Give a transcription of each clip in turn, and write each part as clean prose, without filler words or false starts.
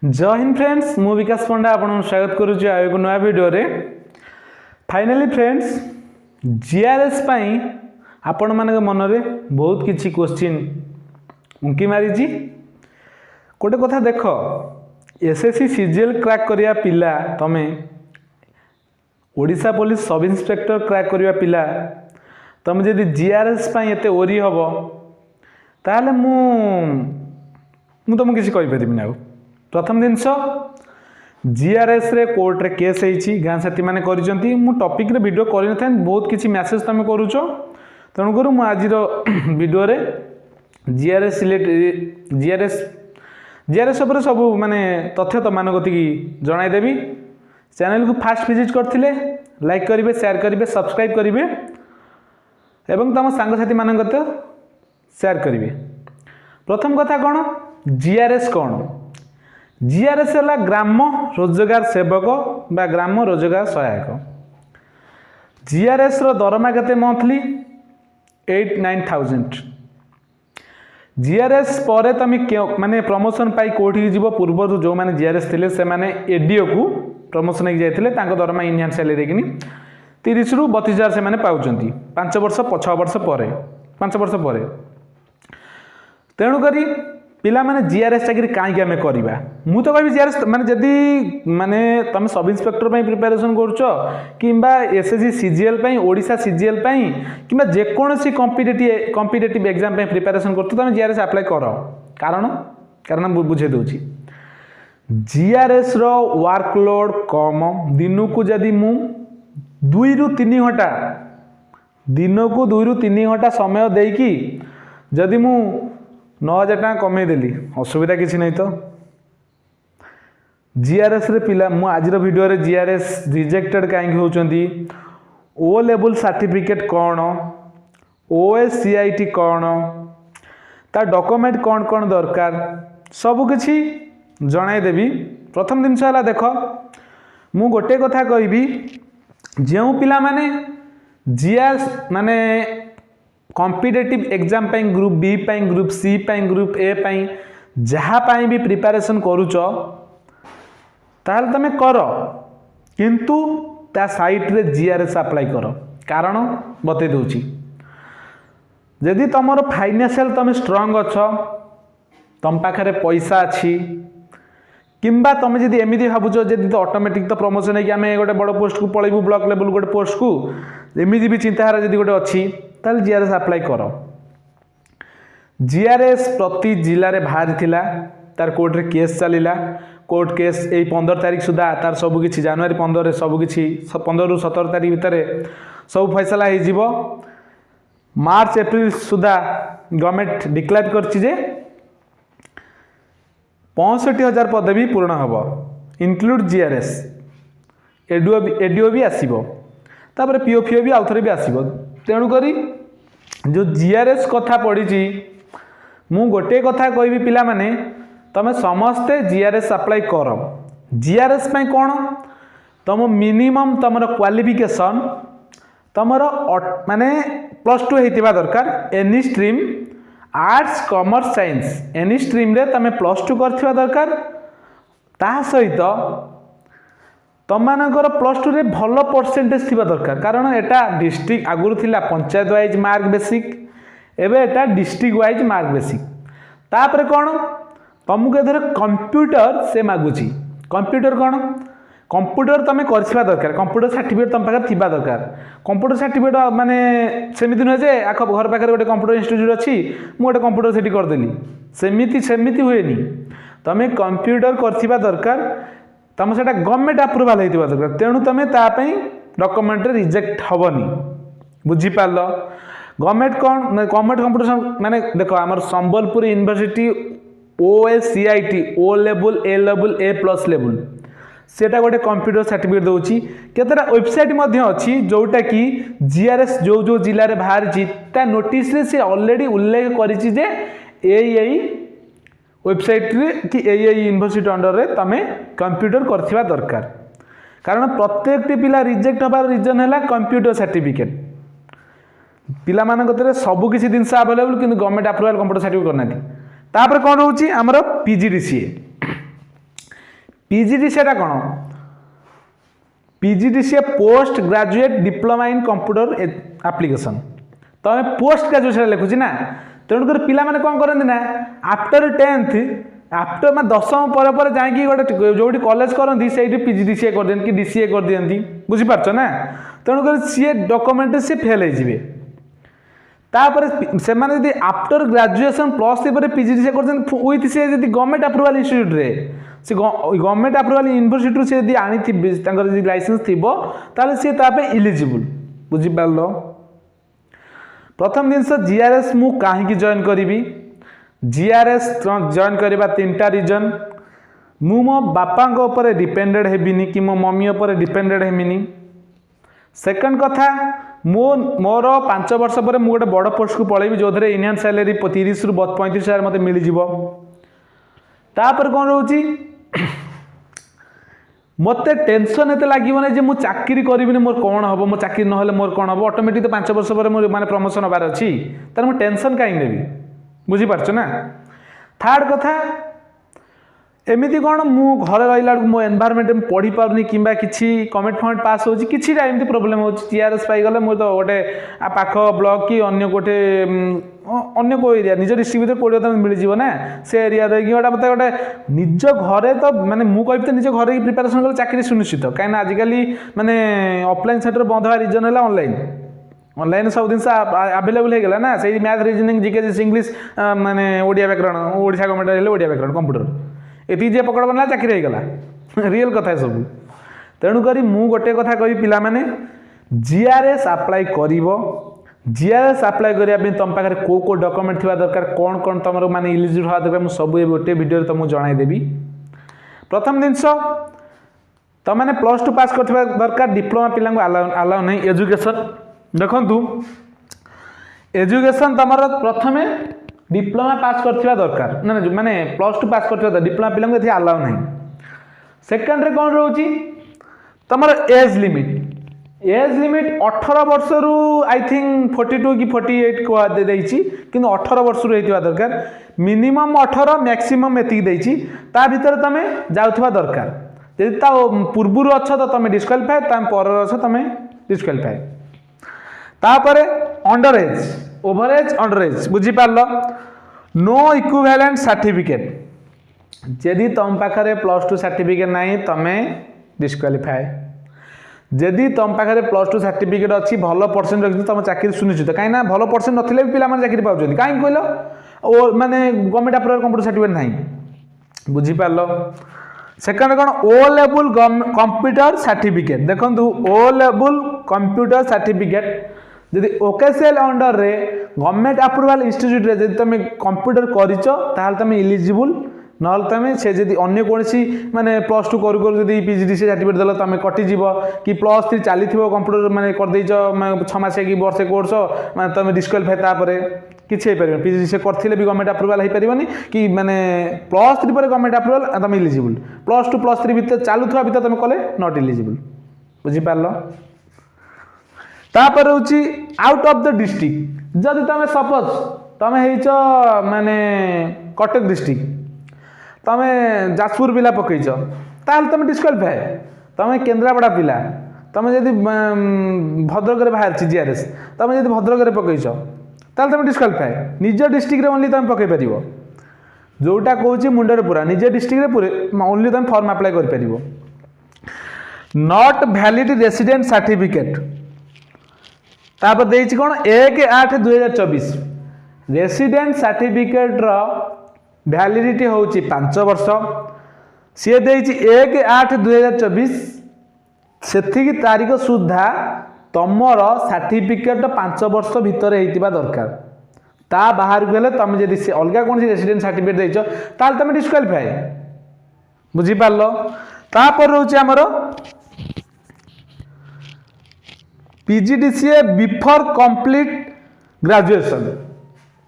जय हिंद फ्रेंड्स मु विकास पंडा आपन स्वागत करुच्ची आयो एक नया वीडियो रे। फाइनली फ्रेंड्स जीआरएस पाई आपण मानक मन रे बहुत किछि क्वेश्चन उंकी मारी जी। गोटे कथा देख एसएससी सीजीएल क्रैक करिया पिला तमे Odisha police sub inspector crack करिया पिला तमे जदि जीआरएस पाई एते ओरी हबो ताले मु तुमको किसी कहि परिबिना। प्रथम जिनस जीआरएस रे कोर्ट रे केस होईची गाँ साथी माने करिसंती मु टॉपिक रे वीडियो करि नथाय बहुत किछि मैसेज तमे करूचो तेणु करू मु आज रो वीडियो रे जीआरएस ऊपर सब माने तथ्य तो मान गति जणाई देबी। चैनल को फास्ट विजिट करथिले लाइक करिवे शेयर करिवे सब्सक्राइब करिवे एवं तम सांग साथी मान गत शेयर करिवे। प्रथम कथा कोन जीआरएस कोन जीआरएस है ग्राम रोजगार सेवक बा ग्राम रोजगार सहायक। जीआरएस रो दरमा केते मंथली 8-9,000। जीआरएस पर तुम माने प्रमोशन पाई कोठी जीव पूर्व जो माने जीआरएस थिले से माने एडीओ को प्रमोशन हो जाइथिले तांको दरमा इंडियन सैलरी किनी 30 रु 32,000 से माने पाउचंती 5 वर्ष 6 वर्ष पर 5 वर्ष पर। तेणु करी पिला माने जीआरएस चाकरी कहीं आम करवा मु तो कहि जीआरएस माने जदि माने तुम सब इंस्पेक्टर पई प्रिपरेशन करूचो किंबा एसएससी सीजीएल पई ओडिशा सीजीएल पई किंबा जेकोसी कॉम्पिटिटिव एग्जाम पई प्रिपरेशन करतो तुम जीआरएस अप्लाई करो। कारण बुझे दूची जीआरएस रो वर्कलोड कम दिन को जदि मु 2 रु 3 घंटा दिन को 2 रु 3 घंटा समय देकी जदि मु 9,000 टका कमे देली असुविधा किसी नहीं। तो जीआरएस रे पिला मु आज रो वीडियो रे जीआरएस रिजेक्टेड काहे होचंती ओ लेवल सर्टिफिकेट कौन ओएससीआईटी कौन ता डॉक्यूमेंट कौन कौन दरकार सब किछि जणाई देबी। प्रथम दिन साला देख मु गोटे कथा कहबी जेउ पिला माने जीआरएस माने कॉम्पिटिटिव एग्जाम पाई ग्रुप बी पाई ग्रुप सी पाई ग्रुप ए पाई जहाँ पाई भी प्रिपरेशन करूचो ताल तमे कर किंतु ता साइट रे जीआरएस अप्लाई कर। कारण बते दूची यदि तुमर फाइनेंशियल तुम स्ट्रांग अच्छ तुम पाखरे पैसा अच्छी किंबा तुम जदि एमती भावुच जदि तो ऑटोमेटिक तो प्रमोशन है आम गोटे बड़ पोस्ट को पलैबू ब्लॉक लेवल गोटे पोस्ट को एमती भी चिंताधारा जदि गोटे अच्छी ताल जीआरएस अप्लाई कर। जीआरएस प्रति जिले में बाहरी थिला तार कोर्ट रे केस चलिला कोर्ट केस यही 15 तारीख सुधा तार सबकि जनवरी 15 सबकि 15 रु 17 तारीख भितर सब फैसला हो मार्च एप्रिल सुधा गवर्नमेंट डिक्लेयर करछि जे 65,000 पद भी पूर्ण हम इनक्लूड जीआरएस एडीओ भी आसीबो तापर पीओफीओ भी आउथरे भी आसीबो। तेणु करी जो जीआरएस कथा पड़ी मु गोटे कथा कहबी पिला माने तमे समस्ते जीआरएस अप्लाई कर। जीआरएस पई कोन तुम मिनिमम तुमर क्वालिफिकेशन तुमर माने +2 हेतिबा दरकार any stream arts commerce science any stream रे तमे +2 करथिबा दरकार ता सहित तमनकर +2 रे भल परसेंटेज थिबा दरकार। कारण एटा डिस्ट्रिक्ट आगुरु थिला पंचायत वाइज मार्क बेसिक एबे एटा डिस्ट्रिक्ट वाइज मार्क बेसिक तापर कोन तुमको एधर कंप्यूटर से मागुची कंप्यूटर कोन कंप्यूटर तमे करथिबा दरकार कंप्यूटर सर्टिफिकेट तम पाखर थिबा दरकार। कंप्यूटर सर्टिफिकेट माने सेमिति न जे आख घर पाखर गोटे कंप्यूटर इंस्टीट्यूट अछि मु गोटे कंप्यूटर सेठी कर देली सेमिति हुएनी तमे कंप्यूटर करथिबा दरकार तुम से गवर्नमेंट अप्रूवाल होता दरकार। तेणु तुम तापाई डॉक्यूमेंट रिजेक्ट हेनी बुझीपार गवर्नमेंट कौन गवर्नमेंट कंप्यूटर माने देख आम Sambalpur university OSCIT O level A plus level सेटा गोटे कंप्यूटर सर्टिफिकेट दौची केतरा वेबसाइट अच्छी जोटा कि जीआरएस जो जो जिले में बाहरी ता नोटिस रे से ऑलरेडी उल्लेख करिछि जे एई वेबसाइट रे कि यूनिवर्सिटी अंडर रे तमे कंप्यूटर करथिबा दरकार। कारण प्रत्येक पिला रिजेक्ट होबार रीजन है कंप्यूटर सर्टिफिकेट पिला मान कतरे सब किसी जिनस अवेलेबल किंतु गवर्नमेंट अप्रूवल कंप्यूटर सर्टिफिकेट करना तापर कौन रोची आमर पीजीडीसीए पीजीडीसीए कौन PGDCA post graduate diploma in computer application तो आम पोस्ट ग्रेजुएशन लिखुची ना तेणुकर पिला माने कौन करते ना आफ्टर 10th आफ्टर मैं 10वीं पर जाकि गोटे जो कॉलेज करती से पीजीडीसीए कर दियंती कि डीसीए कर दियंती बुझीपारछ ना तेणुकर सी डॉक्यूमेंट से फेल हो तापर से माने आफ्टर ग्रेजुएशन +3 पर पीजीडीसीए कर विथ से गवर्नमेंट अप्रूवल इंस्टीट्यूट रे से गवर्नमेंट अप्रूवल यूनिवर्सिटी से यदि आनी लाइसेंस थी ताले सी इलिजिबल बुझीपार प्रथम जिनस जीआरएस मु कहीं जॉइन करी जीआरएस जॉइन करवा 3टा रीजन मु मो बापा ऊपर डिपेंडेड हेबिनी कि मो मम्मी ऊपर डिपेंडेड हेमिनी सेकंड कथा मोर 5 वर्ष पर मु गोटे बड़ पोस्ट को पलैबी जो इंडियन सैलरी 30 रु 35 हजार मत मिल तापर कौन रोची मत टेंशन एत लगे जे मुझे चाकरी करी मोर कौन हम मो चाकरी ना मोर कौन हम ऑटोमेटिक तो 5 वर्ष पर माने प्रमोशन होबार अच्छी तार मुझे टेंशन कहीं नेबी बुझीपारछ ना थर्ड कथा एमती कौन मु घर रहा मो एनवायरमेंट में पढ़ी पारनी कि किसी कमेंट फमेंट पास होती एमती प्रोब्लेम हो जीआरएस पाईगले मोर तो गोटे पाख ब्लॉक कि अन्य गोटे अन्य को एरिया निज डिस्ट्रिक्ट भर कोड़े मिल ना से एरिया रही गोटा मतलब गोटे निज घरे तो माने मु कहबी तो निज घर प्रिपेरेसन कले चाकरी सुनिश्चित कहीं आजिकल माने ऑफलाइन सेंटर बंद हवा रिजन है ऑनलाइन ऑनलाइन सब जिन आवेलेबल हो गला ना से मैथ रीजनिंग जीके इंग्लीश माने ओडिया व्याकरण ओडिशा गवर्नमेंट ओडिया व्याकरण कंप्यूटर ये जे पकड़ बनला चाकरी हो गला रियल कथा सब तेणुक मु गोटे कथा कही पिला माने जीआरएस अप्लाई करिवो जीआरएस अप्लाई करने तुम पाखे को डॉक्यूमेंट थी दरकार कौन कौन तुम माने इलिजिबल हवा दरकार मुझे सब गोटे वीडियो तुमको जनईदेवी प्रथम जिनस तुम मैंने +2 पास कर दरकार डिप्लोमा पिला अलाउ नहीं एजुकेशन देखु एजुकेशन तुम प्रथम डिप्लोमा पास करथिबा दरकार ना माने +2 पास करथिबा डिप्लोमा पिला को अलाउ नहीं सेकंड रे कौन रोची तमर एज लिमिट 18 वर्ष रु आई थिंक 42 कि 48 को दे देछि किंतु 18 वर्ष रु हेतिबा दरकार मिनिमम 18 मैक्सिमम एति देछि ता भीतर तमे जाउथबा दरकार यदि ता पूर्वरु अछ तो तमे डिस्क्वालिफाई ता पर अछ तमे डिस्क्वालिफाई तापरे under age over age under age बुझी पारलो नो इक्विवेलेंट सर्टिफिकेट जदि तुम पाखे +2 सर्टिफिकेट नहीं तमे डिस्क्वालिफाई जदि तुम पाखे +2 सर्टिफिकेट अच्छी भल परसेंट रखी तुम चाकरी सुनिश्चित कहीं भल परसेंट नथिले भी पिला चाकरी पाउछन कहीं कहलो ओ माने गवर्नमेंट अप्रूवल कंप्यूटर सर्टिफिकेट नहीं बुझी पारलो सेकंड कौन ओ लेवल कंप्यूटर सर्टिफिकेट देखो ओ लेवल कंप्यूटर सर्टिफिकेट जदि ओकेसीएल अंडर रे गवर्नमेंट अप्रूवल इंस्टीट्यूट रे जदि तुम कंप्यूटर करिचो ताहाल तुम इलिजिबल नल तुम से जदि अन्य कोनसी माने +2 करू करू जदि पीजीडीसी सर्टिफिकेट देलो तुम कटि जीवो कि +3 चली कंप्यूटर माने कर देइचो 6 मास कि वर्षे कोर्स माने तुम डिस्क्वालिफाई तापरे किछि हे परिबो पीजीडीसी करथिले भी गवर्नमेंट अप्रूवल हे परिबोनी कि माने +3 पर गवर्नमेंट अप्रूवल तुम इलिजिबल +2 +3 भीतर चालुथवा भीतर तुम कले नॉट इलिजिबल बुझी पारलो तापर होची आउट ऑफ द डिस्ट्रिक्ट जदि तुम सपोज तुम हेइचो माने कटक डिस्ट्रिक्ट तुम जाजपुर पिला पकईच ताल तुम डिस्क्वालिफाई तुम केन्द्रापड़ा पिला तुम जदि भद्रक बाहर जीआरएस तुम जदि भद्रक पकईच ताल तुम डिस्क्वालिफाई निज डिस्ट्रिक्ट ओनली तुम पकई पार जोटा कहूँ मुंडर पूरा निज डिस्ट्रिक्ट पूरे ओनली तुम फॉर्म अप्लाई कर नॉट वैलिड रेसिडेंट सर्टिफिकेट तापर देइछि कोन 1/8/2024 रेसिडेंट सर्टिफिकेट रो वैलिडिटी होची 5 वर्ष सी देइछि 1/8/2024 सेथि की तारीख सुधा तमर सर्टिफिकेट 5 वर्ष भितर हेतिबा दरकार ता बाहर गेले तुम जदि से अलगा कोन रेसिडेंट सर्टिफिकेट देइछो ताल तुम डिस्क्वालिफाई बुझी पारलो तापर रोची हमरो पीजीडीसीए बिफोर कंप्लीट ग्रेजुएशन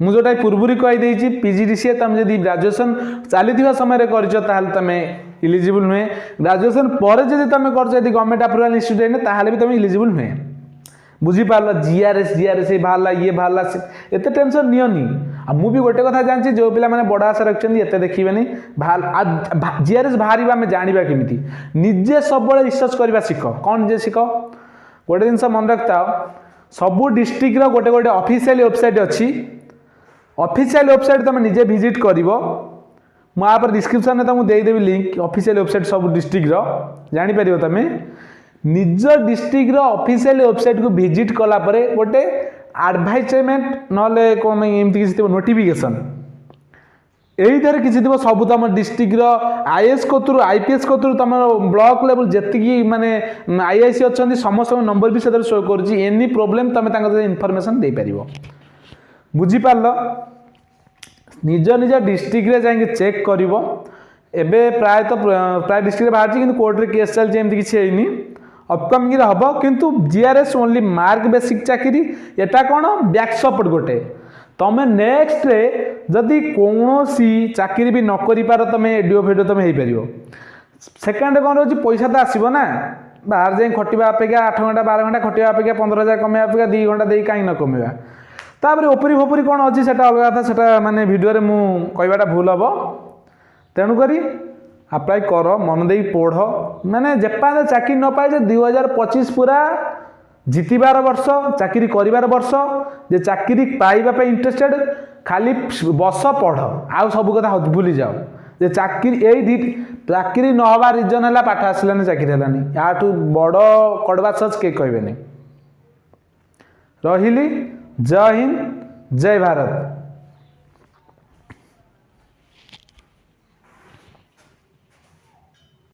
मुझे जोटा पूर्वरी कहीदे पीजीडीसीए तुम जब ग्रेजुएशन चली समय कर तुम इलिजिबल नुहे ग्रेजुएशन पर जब तुम कर गवर्नमेंट अप्रूवल इंस्टीट्यूट भी तुम इलिजिबल नुहे बुझीपार जीआरएस जीआरएस बाहर ये बाहर एत टेंशन नियनि मुझे गोटे कथा जानची जो पिला मैंने बड़ आशा रखिंट एत देखिए जीआरएस बाहर आम जाना केमी निजे सब रिसर्च करवा शिख कौन जे शिख गोटे जिन मन रखता सबू डिस्ट्रिक्ट गोटे गोटे ऑफिशियल वेबसाइट अच्छी ऑफिशियल वेबसाइट तुम निजे विजिट कर मुझे डिस्क्रिप्शन में तुमको देदेवी लिंक ऑफिशियल वेबसाइट सब डिस्ट्रिक्ट जापर तुम निज डिस्ट्रिक्ट ऑफिशियल वेबसाइट को विजिट कला गोटे एडभाइजमेंट ना कौन एमती किसी नोटिफिकेशन यही किसी थी सब तुम डिस्ट्रिक्ट आईएएस कतु आईपीएस कतु तुम ब्लॉक लेवल जी माने आईआईसी अच्छा समस्त नंबर भी से शो कर एनी प्रोब्लेम तुम इनफॉरमेशन दे पार बुझीपार निज निज डिस्ट्रिक्ट जाए चेक कर प्राय डिस्ट्रिक्ट बाहर कि कोर्टे केस चलती एमती किसी है अपकमिंग हम किंतु जीआरएस ओनली मार्क बेसिक चाकरी एटा कौन बैक सपोर्ट गोटे तुम नेक्स्ट रे जदि कौन चाकरी भी न कर तुम एडीओ फेडिओ तुम हो पार सेकेंड कौन रोज पैसा तो आसब ना बाहर जाए खटिया अपेक्षा 8 घंटा 12 घंटा खटिया अपेक्षा 15,000 कमे अपेक्षा 2 घंटा दे कहीं न कमेवा तापर ओपरी फोपरी कौन अच्छी से अलग था से मानने भिडियो मुझा भूल हम तेणुक अप्लाई कर मन दे पढ़ माने जेपान चाकरी न पाए 2025 पूरा जितबार वर्ष चाकरी कर वर्ष जे चाकरी पाइबापी इंटरेस्टेड खाली बस पढ़ आउ सब कथा भूली जाओ जे चाकरी यही चाकरी न हवा रिजन है पाठ आसलानी चाकरी है या बड़ कड़वा सच के कहबेनि रही जय हिंद जय भारत।